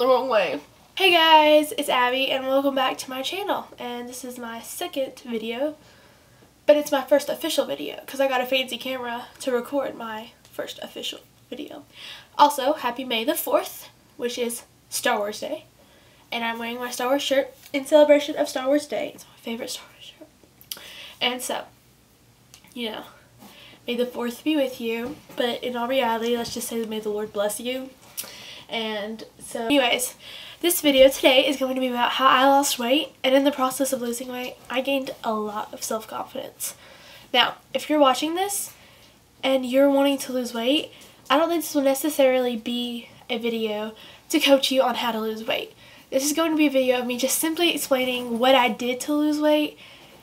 the wrong way. Hey guys, it's Abby and welcome back to my channel, and this is my second video, but it's my first official video because I got a fancy camera to record my first official video. Also, happy May the 4th, which is Star Wars Day, and I'm wearing my Star Wars shirt in celebration of Star Wars Day. It's my favorite Star Wars shirt. And so, you know, may the 4th be with you, but in all reality, let's just say that may the Lord bless you. And so anyways, this video today is going to be about how I lost weight, and in the process of losing weight, I gained a lot of self-confidence. Now, if you're watching this and you're wanting to lose weight, I don't think this will necessarily be a video to coach you on how to lose weight. This is going to be a video of me just simply explaining what I did to lose weight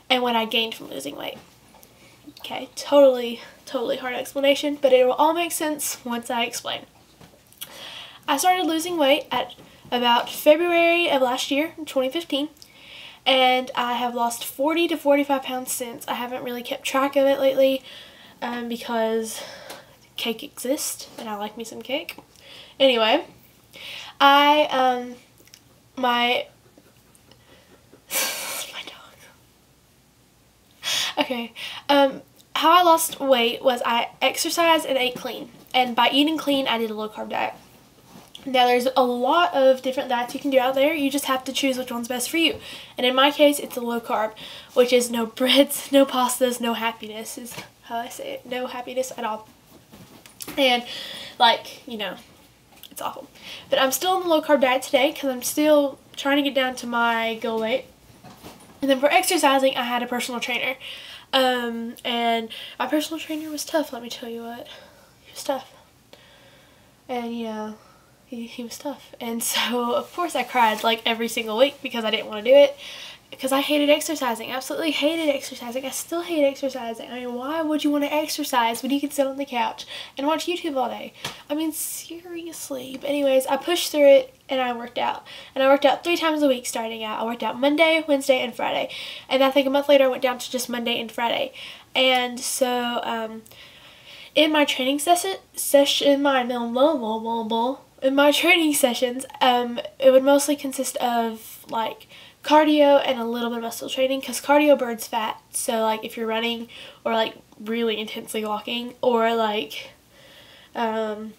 and what I gained from losing weight. Okay, totally hard explanation, but it will all make sense once I explain. I started losing weight at about February of last year, 2015, and I have lost 40 to 45 pounds since. I haven't really kept track of it lately because cake exists and I like me some cake. Anyway, my dog. Okay, how I lost weight was I exercised and ate clean, and by eating clean I did a low carb diet. Now, there's a lot of different diets you can do out there. You just have to choose which one's best for you. And in my case, it's a low carb, which is no breads, no pastas, no happiness is how I say it. No happiness at all. And, like, you know, it's awful. But I'm still on the low carb diet today because I'm still trying to get down to my goal weight. And then for exercising, I had a personal trainer. And my personal trainer was tough, let me tell you what. He was tough. And, you know, he was tough, and so of course I cried like every single week because I didn't want to do it, because I hated exercising. Absolutely hated exercising. I still hate exercising. I mean, why would you want to exercise when you can sit on the couch and watch YouTube all day? I mean, seriously. But anyways, I pushed through it and I worked out, and I worked out 3 times a week starting out. I worked out Monday, Wednesday, and Friday, and I think a month later I went down to just Monday and Friday. And so in my training in my training sessions, it would mostly consist of like cardio and a little bit of muscle training, because cardio burns fat. So like if you're running or like really intensely walking, or like doing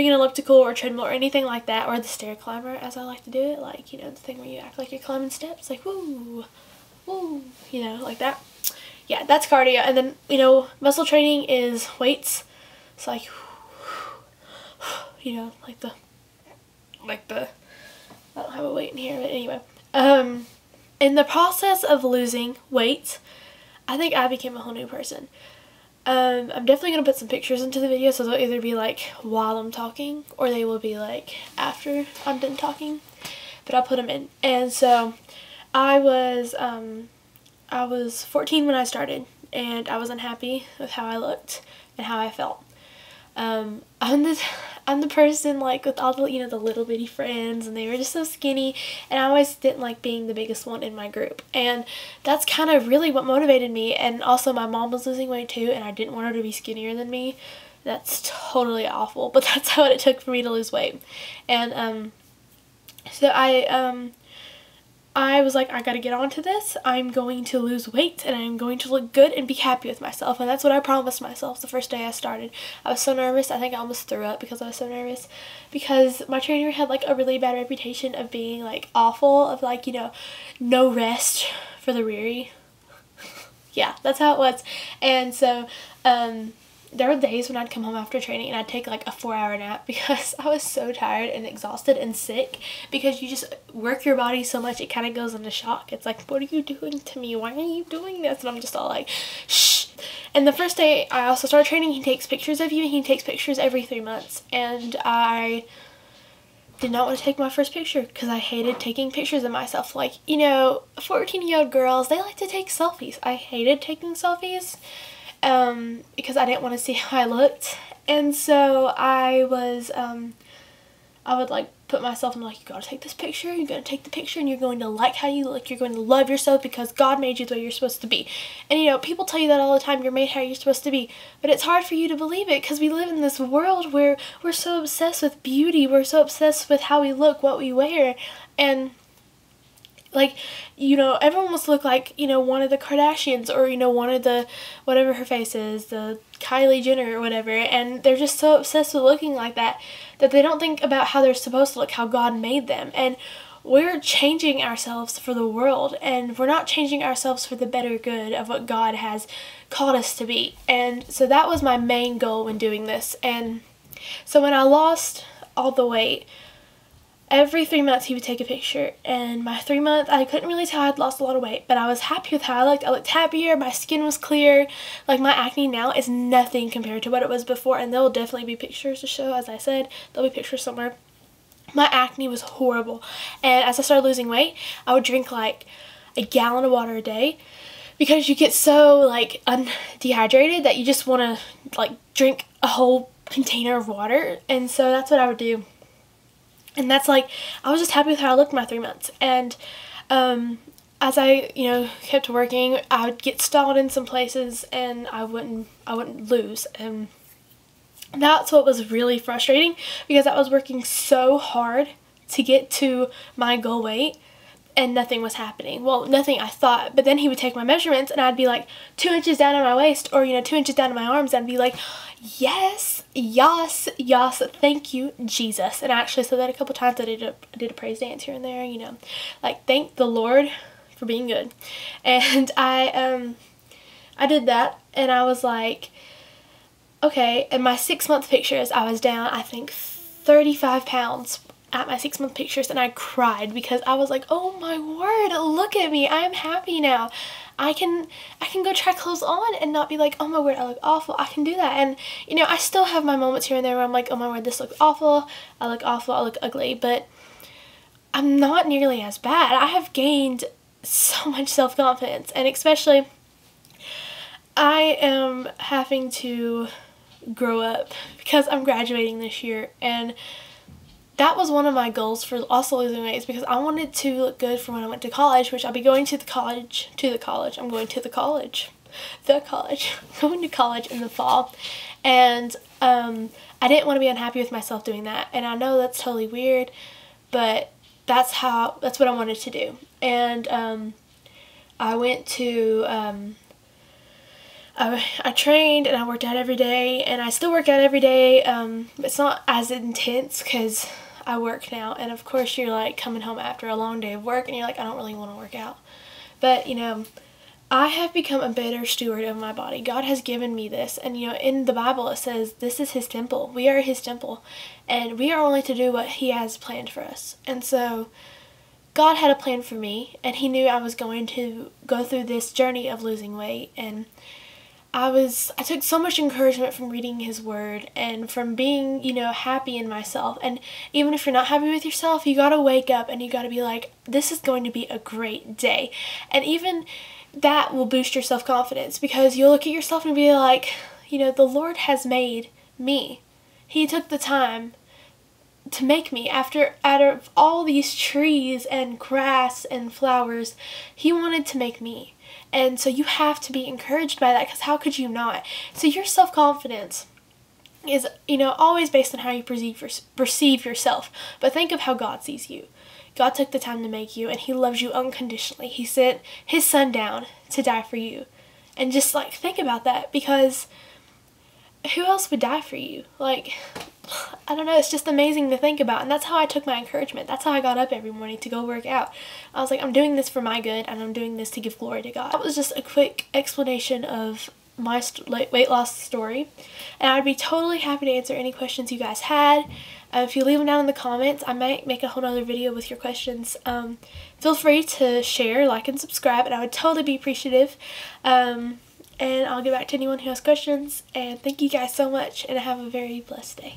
an elliptical or treadmill or anything like that, or the stair climber as I like to do it, like, you know, the thing where you act like you're climbing steps, like woo, woo, you know, like that. Yeah, that's cardio. And then, you know, muscle training is weights. It's like, you know, like the, I don't have a weight in here, but anyway. In the process of losing weight, I think I became a whole new person. I'm definitely going to put some pictures into the video, so they'll either be like while I'm talking, or they will be like after I'm done talking, but I'll put them in. And so I was 14 when I started, and I was unhappy with how I looked and how I felt. I'm the person, like, with all the, you know, the little bitty friends, and they were just so skinny, and I always didn't like being the biggest one in my group, and that's kind of really what motivated me. And also my mom was losing weight too, and I didn't want her to be skinnier than me. That's totally awful, but that's what it took for me to lose weight. And so I was like, I gotta get onto this. I'm going to lose weight, and I'm going to look good and be happy with myself. And that's what I promised myself the first day I started. I was so nervous. I think I almost threw up because I was so nervous, because my trainer had like a really bad reputation of being like awful, of like, you know, no rest for the weary. Yeah, that's how it was. And so there were days when I'd come home after training and I'd take like a 4-hour nap because I was so tired and exhausted and sick, because you just work your body so much it kind of goes into shock. It's like, what are you doing to me? Why are you doing this? And I'm just all like, shh. And the first day I also started training, he takes pictures of you, and he takes pictures every 3 months. And I did not want to take my first picture because I hated taking pictures of myself. Like, you know, 14-year-old girls, they like to take selfies. I hated taking selfies. Because I didn't want to see how I looked. And so I would like put myself in like, you gotta take this picture, you're gonna take the picture, and you're going to like how you look, you're going to love yourself because God made you the way you're supposed to be. And you know, people tell you that all the time, you're made how you're supposed to be, but it's hard for you to believe it because we live in this world where we're so obsessed with beauty, we're so obsessed with how we look, what we wear, and like, you know, everyone wants to look like, you know, one of the Kardashians or, you know, one of the, whatever her face is, the Kylie Jenner or whatever, and they're just so obsessed with looking like that that they don't think about how they're supposed to look, how God made them. And we're changing ourselves for the world, and we're not changing ourselves for the better good of what God has called us to be. And so that was my main goal when doing this. And so when I lost all the weight, every 3 months he would take a picture, and my 3 month, I couldn't really tell I'd lost a lot of weight, but I was happy with how I looked. I looked happier, my skin was clear, like my acne now is nothing compared to what it was before, and there will definitely be pictures to show, as I said, there'll be pictures somewhere. My acne was horrible, and as I started losing weight, I would drink like a gallon of water a day, because you get so like dehydrated that you just want to like drink a whole container of water, and so that's what I would do. And that's like, I was just happy with how I looked my 3 months. And as I, you know, kept working, I would get stalled in some places and I wouldn't lose. And that's what was really frustrating, because I was working so hard to get to my goal weight and nothing was happening. Well, nothing I thought, but then he would take my measurements and I'd be like 2 inches down on my waist, or, you know, 2 inches down on my arms, and I'd be like, yes, yes, yes, thank you, Jesus. And I actually said that a couple times. I did a praise dance here and there, you know, like, thank the Lord for being good. And I did that, and I was like, okay. In my 6 month pictures, I was down, I think, 35 pounds at my 6 month pictures, and I cried because I was like, oh my word, look at me, I am happy now. I can go try clothes on and not be like, oh my word, I look awful. I can do that. And you know, I still have my moments here and there where I'm like, oh my word, this looks awful, I look ugly, but I'm not nearly as bad. I have gained so much self-confidence, and especially I am having to grow up because I'm graduating this year, and that was one of my goals for also losing weight, is because I wanted to look good for when I went to college, which I'll be going to college in the fall. And I didn't want to be unhappy with myself doing that. And I know that's totally weird, but that's what I wanted to do. And I went to I trained and I worked out every day, and I still work out every day. It's not as intense because I work now, and of course you're like coming home after a long day of work and you're like, I don't really want to work out. But you know, I have become a better steward of my body. God has given me this, and you know, in the Bible it says this is his temple. We are his temple, and we are only to do what he has planned for us. And so God had a plan for me, and he knew I was going to go through this journey of losing weight, and I took so much encouragement from reading his word and from being, you know, happy in myself. And even if you're not happy with yourself, you gotta wake up and you gotta be like, this is going to be a great day. And even that will boost your self-confidence, because you'll look at yourself and be like, you know, the Lord has made me. He took the time to make me. Out of all these trees and grass and flowers, he wanted to make me. And so you have to be encouraged by that, because how could you not? So your self-confidence is, you know, always based on how you perceive yourself. But think of how God sees you. God took the time to make you, and he loves you unconditionally. He sent his son down to die for you. And just like think about that, because who else would die for you? Like, I don't know, it's just amazing to think about. And that's how I took my encouragement. That's how I got up every morning to go work out. I was like, I'm doing this for my good, and I'm doing this to give glory to God. That was just a quick explanation of my weight loss story, and I'd be totally happy to answer any questions you guys had. If you leave them down in the comments, I might make a whole other video with your questions. Feel free to share, like, and subscribe, and I would totally be appreciative. And I'll get back to anyone who has questions. And thank you guys so much, and have a very blessed day.